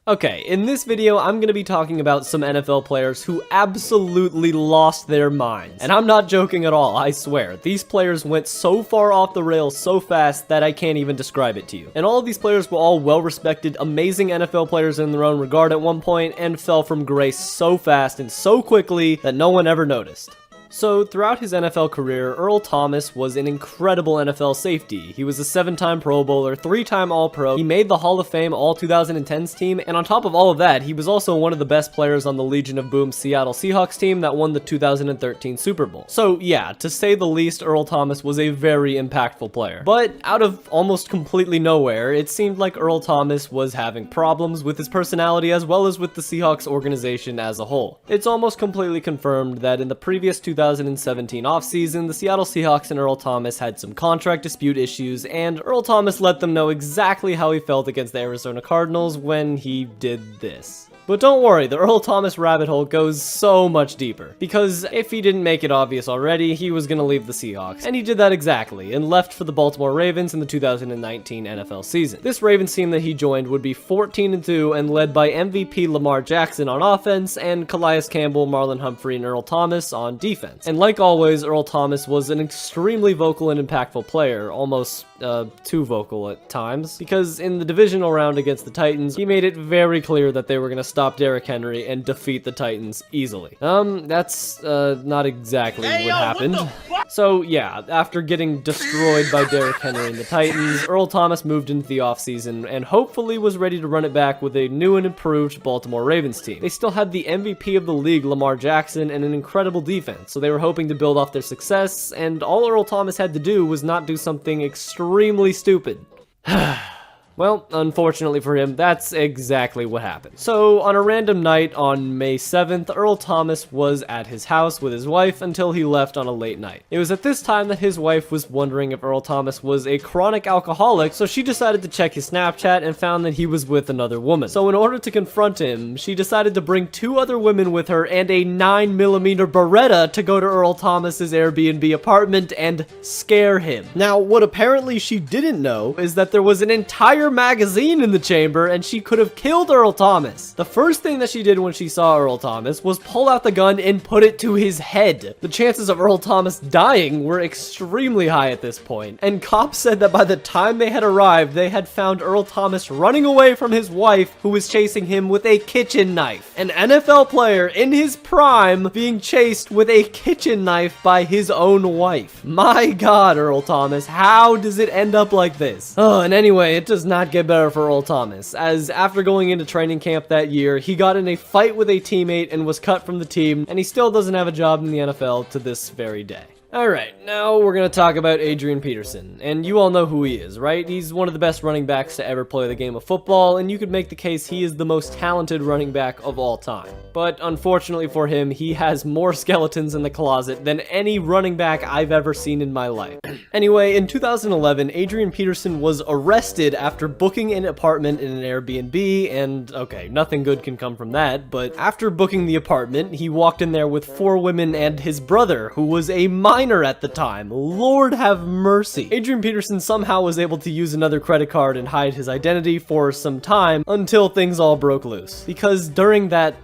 Okay, in this video, I'm going to be talking about some NFL players who absolutely lost their minds. And I'm not joking at all, I swear. These players went so far off the rails so fast that I can't even describe it to you. And all of these players were all well-respected, amazing NFL players in their own regard at one point, and fell from grace so fast and so quickly that no one ever noticed. So, throughout his NFL career, Earl Thomas was an incredible NFL safety. He was a 7-time Pro Bowler, 3-time All-Pro, he made the Hall of Fame All-2010s team, and on top of all of that, he was also one of the best players on the Legion of Boom Seattle Seahawks team that won the 2013 Super Bowl. So yeah, to say the least, Earl Thomas was a very impactful player. But out of almost completely nowhere, it seemed like Earl Thomas was having problems with his personality as well as with the Seahawks organization as a whole. It's almost completely confirmed that in the previous 2017 offseason, the Seattle Seahawks and Earl Thomas had some contract dispute issues, and Earl Thomas let them know exactly how he felt against the Arizona Cardinals when he did this. But don't worry, the Earl Thomas rabbit hole goes so much deeper, because if he didn't make it obvious already, he was gonna leave the Seahawks, and he did that exactly, and left for the Baltimore Ravens in the 2019 NFL season. This Ravens team that he joined would be 14-2 and led by MVP Lamar Jackson on offense, and Calais Campbell, Marlon Humphrey, and Earl Thomas on defense. And like always, Earl Thomas was an extremely vocal and impactful player, almost too vocal at times, because in the divisional round against the Titans, he made it very clear that they were gonna stop Derrick Henry and defeat the Titans easily. That's not exactly what happened. So yeah, after getting destroyed by Derrick Henry and the Titans, Earl Thomas moved into the offseason and hopefully was ready to run it back with a new and improved Baltimore Ravens team. They still had the MVP of the league, Lamar Jackson, and an incredible defense, so they were hoping to build off their success, and all Earl Thomas had to do was not do something extremely stupid. Well, unfortunately for him, that's exactly what happened. So, on a random night on May 7th, Earl Thomas was at his house with his wife until he left on a late night. It was at this time that his wife was wondering if Earl Thomas was a chronic alcoholic, so she decided to check his Snapchat and found that he was with another woman. So in order to confront him, she decided to bring 2 other women with her and a 9mm Beretta to go to Earl Thomas's Airbnb apartment and scare him. Now, what apparently she didn't know is that there was an entire magazine in the chamber and she could have killed Earl Thomas. The first thing that she did when she saw Earl Thomas was pull out the gun and put it to his head. The chances of Earl Thomas dying were extremely high at this point, and cops said that by the time they had arrived, they had found Earl Thomas running away from his wife, who was chasing him with a kitchen knife. An NFL player in his prime being chased with a kitchen knife by his own wife. My God, Earl Thomas, how does it end up like this? Oh, and anyway, it does not get better for Earl Thomas, as after going into training camp that year, he got in a fight with a teammate and was cut from the team, and he still doesn't have a job in the NFL to this very day. Alright, now we're going to talk about Adrian Peterson, and you all know who he is, right? He's one of the best running backs to ever play the game of football, and you could make the case he is the most talented running back of all time. But unfortunately for him, he has more skeletons in the closet than any running back I've ever seen in my life. Anyway, in 2011, Adrian Peterson was arrested after booking an apartment in an Airbnb, and okay, nothing good can come from that, but after booking the apartment, he walked in there with 4 women and his brother, who was a minor at the time. Lord have mercy. Adrian Peterson somehow was able to use another credit card and hide his identity for some time until things all broke loose. Because during that,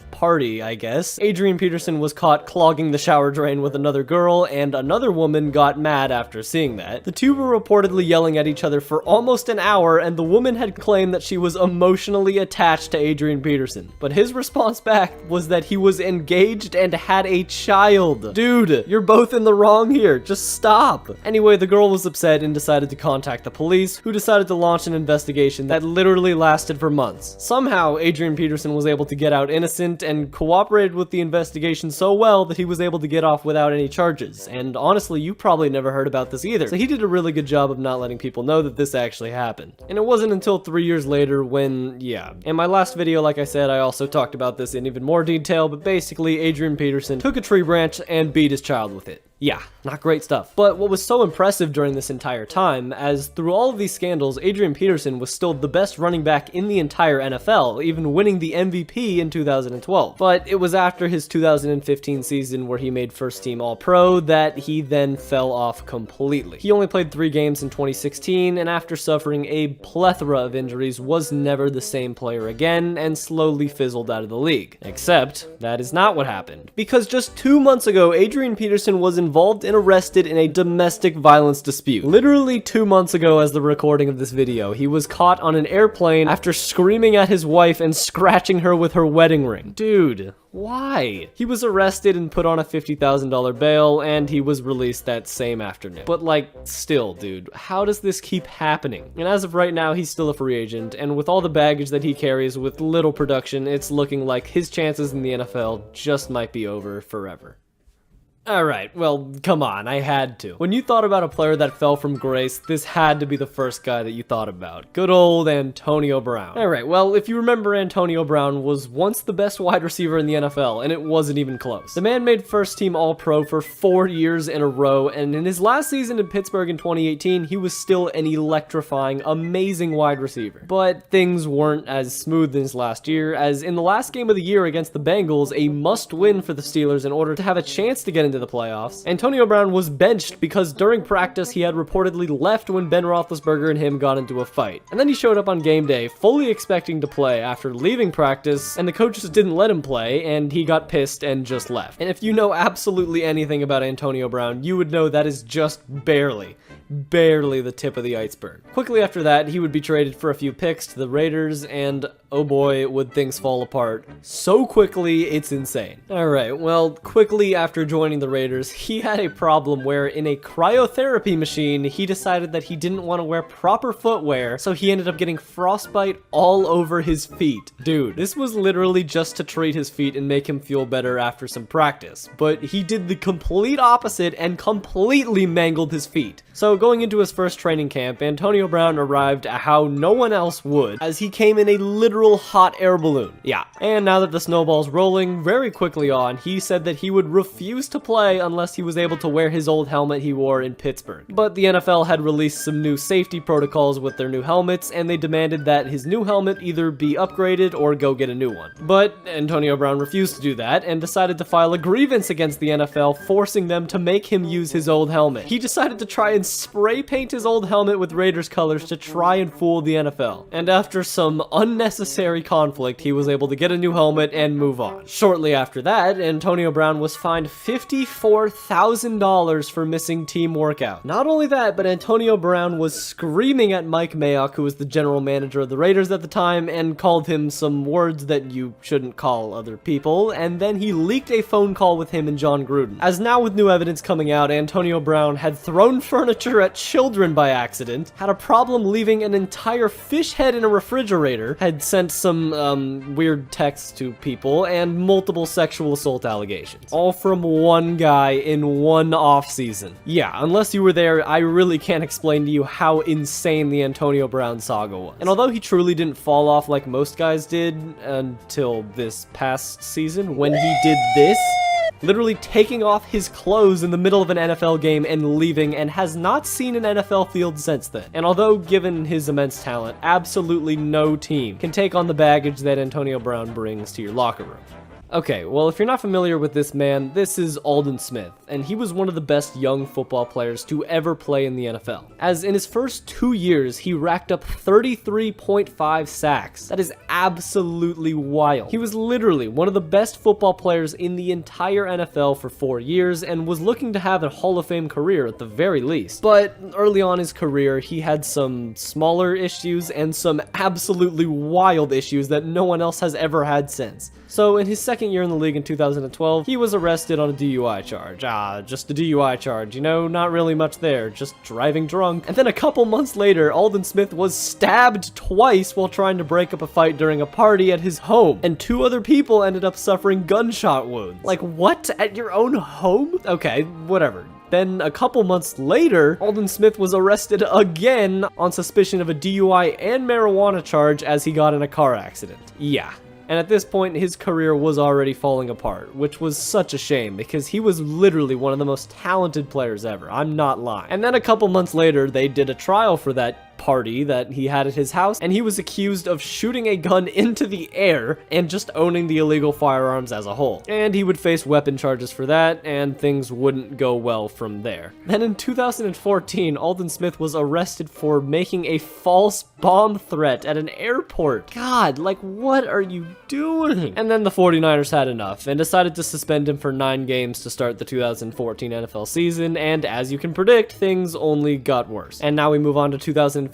party, I guess, Adrian Peterson was caught clogging the shower drain with another girl, and another woman got mad after seeing that. The two were reportedly yelling at each other for almost an hour, and the woman had claimed that she was emotionally attached to Adrian Peterson. But his response back was that he was engaged and had a child. Dude, you're both in the wrong here. Just stop. Anyway, the girl was upset and decided to contact the police, who decided to launch an investigation that literally lasted for months. Somehow, Adrian Peterson was able to get out innocent and cooperated with the investigation so well that he was able to get off without any charges. And honestly, you probably never heard about this either. So he did a really good job of not letting people know that this actually happened. And it wasn't until 3 years later when, yeah. In my last video, like I said, I also talked about this in even more detail, but basically, Adrian Peterson took a tree branch and beat his child with it. Yeah, not great stuff. But what was so impressive during this entire time, as through all of these scandals, Adrian Peterson was still the best running back in the entire NFL, even winning the MVP in 2012. But it was after his 2015 season where he made first team All-Pro that he then fell off completely. He only played 3 games in 2016, and after suffering a plethora of injuries, was never the same player again, and slowly fizzled out of the league. Except, that is not what happened. Because just 2 months ago, Adrian Peterson was involved and arrested in a domestic violence dispute. Literally 2 months ago as the recording of this video, he was caught on an airplane after screaming at his wife and scratching her with her wedding ring. Dude, why? He was arrested and put on a $50,000 bail, and he was released that same afternoon. But like, still, dude, how does this keep happening? And as of right now, he's still a free agent, and with all the baggage that he carries with little production, it's looking like his chances in the NFL just might be over forever. Alright, well, come on, I had to. When you thought about a player that fell from grace, this had to be the first guy that you thought about. Good old Antonio Brown. Alright, well, if you remember, Antonio Brown was once the best wide receiver in the NFL, and it wasn't even close. The man made first team All-Pro for 4 years in a row, and in his last season in Pittsburgh in 2018, he was still an electrifying, amazing wide receiver. But things weren't as smooth as last year, as in the last game of the year against the Bengals, a must-win for the Steelers in order to have a chance to get into the playoffs, Antonio Brown was benched because during practice he had reportedly left when Ben Roethlisberger and him got into a fight. And then he showed up on game day fully expecting to play after leaving practice, and the coaches didn't let him play, and he got pissed and just left. And if you know absolutely anything about Antonio Brown, you would know that is just barely the tip of the iceberg. Quickly after that, he would be traded for a few picks to the Raiders, and oh boy, would things fall apart so quickly, it's insane. Alright, well, quickly after joining the Raiders, he had a problem where in a cryotherapy machine, he decided that he didn't want to wear proper footwear, so he ended up getting frostbite all over his feet. Dude, this was literally just to treat his feet and make him feel better after some practice, but he did the complete opposite and completely mangled his feet. So going into his first training camp, Antonio Brown arrived how no one else would, as he came in a literal hot air balloon. Yeah, and now that the snowball's rolling very quickly on, he said that he would refuse to play unless he was able to wear his old helmet he wore in Pittsburgh. But the NFL had released some new safety protocols with their new helmets, and they demanded that his new helmet either be upgraded or go get a new one. But Antonio Brown refused to do that and decided to file a grievance against the NFL, forcing them to make him use his old helmet. He decided to try and spray paint his old helmet with Raiders colors to try and fool the NFL. And after some unnecessary conflict, he was able to get a new helmet and move on. Shortly after that, Antonio Brown was fined $54,000 for missing team workout. Not only that, but Antonio Brown was screaming at Mike Mayock, who was the general manager of the Raiders at the time, and called him some words that you shouldn't call other people, and then he leaked a phone call with him and John Gruden. As now with new evidence coming out, Antonio Brown had thrown furniture at children by accident, had a problem leaving an entire fish head in a refrigerator, had sent some weird texts to people, and multiple sexual assault allegations. All from one guy in one offseason. Yeah, unless you were there, I really can't explain to you how insane the Antonio Brown saga was. And although he truly didn't fall off like most guys did until this past season, when he did this, literally taking off his clothes in the middle of an NFL game and leaving, and has not seen an NFL field since then. And although given his immense talent, absolutely no team can take on the baggage that Antonio Brown brings to your locker room. Okay, well, if you're not familiar with this man, this is Aldon Smith, and he was one of the best young football players to ever play in the NFL. As in his first 2 years, he racked up 33.5 sacks. That is absolutely wild. He was literally one of the best football players in the entire NFL for 4 years, and was looking to have a Hall of Fame career at the very least. But early on in his career, he had some smaller issues and some absolutely wild issues that no one else has ever had since. So in his second year in the league in 2012, he was arrested on a DUI charge. Just a DUI charge, you know, not really much there, just driving drunk. And then a couple months later, Aldon Smith was stabbed twice while trying to break up a fight during a party at his home, and 2 other people ended up suffering gunshot wounds. Like, what? At your own home? Okay, whatever. Then, a couple months later, Aldon Smith was arrested again on suspicion of a DUI and marijuana charge as he got in a car accident. Yeah. And at this point, his career was already falling apart, which was such a shame because he was literally one of the most talented players ever. I'm not lying. And then a couple months later, they did a trial for that party that he had at his house, and he was accused of shooting a gun into the air and just owning the illegal firearms as a whole. And he would face weapon charges for that, and things wouldn't go well from there. Then in 2014, Aldon Smith was arrested for making a false bomb threat at an airport. God, like, what are you doing? And then the 49ers had enough and decided to suspend him for 9 games to start the 2014 NFL season, and as you can predict, things only got worse. And now we move on to 2015,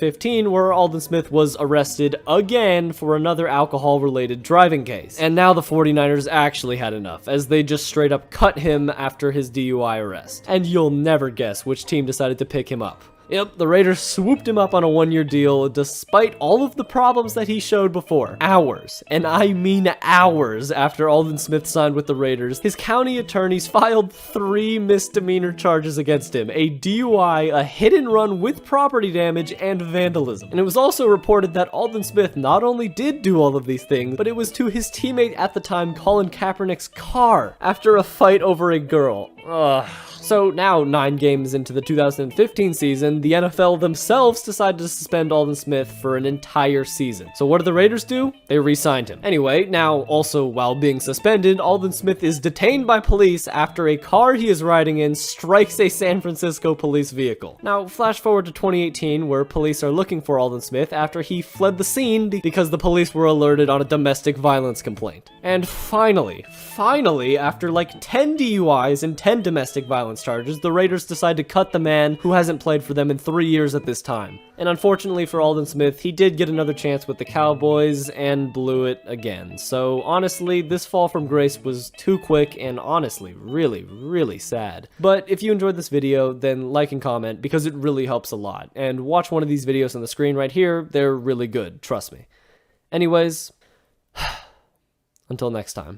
where Aldon Smith was arrested again for another alcohol-related driving case. And now the 49ers actually had enough, as they just straight up cut him after his DUI arrest. And you'll never guess which team decided to pick him up. Yep, the Raiders swooped him up on a 1-year deal despite all of the problems that he showed before. Hours, and I mean hours after Aldon Smith signed with the Raiders, his county attorneys filed 3 misdemeanor charges against him: a DUI, a hit and run with property damage, and vandalism. And it was also reported that Aldon Smith not only did do all of these things, but it was to his teammate at the time, Colin Kaepernick's car, after a fight over a girl. Ugh. So now, 9 games into the 2015 season, the NFL themselves decided to suspend Aldon Smith for an entire season. So what did the Raiders do? They re-signed him. Anyway, now, also while being suspended, Aldon Smith is detained by police after a car he is riding in strikes a San Francisco police vehicle. Now, flash forward to 2018, where police are looking for Aldon Smith after he fled the scene because the police were alerted on a domestic violence complaint. And finally, after like 10 DUIs and 10 domestic violence charges, the Raiders decide to cut the man who hasn't played for them in 3 years at this time. And unfortunately for Aldon Smith, he did get another chance with the Cowboys and blew it again. So honestly, this fall from grace was too quick and honestly really, really sad. But if you enjoyed this video, then like and comment because it really helps a lot. And watch one of these videos on the screen right here. They're really good, trust me. Anyways, until next time.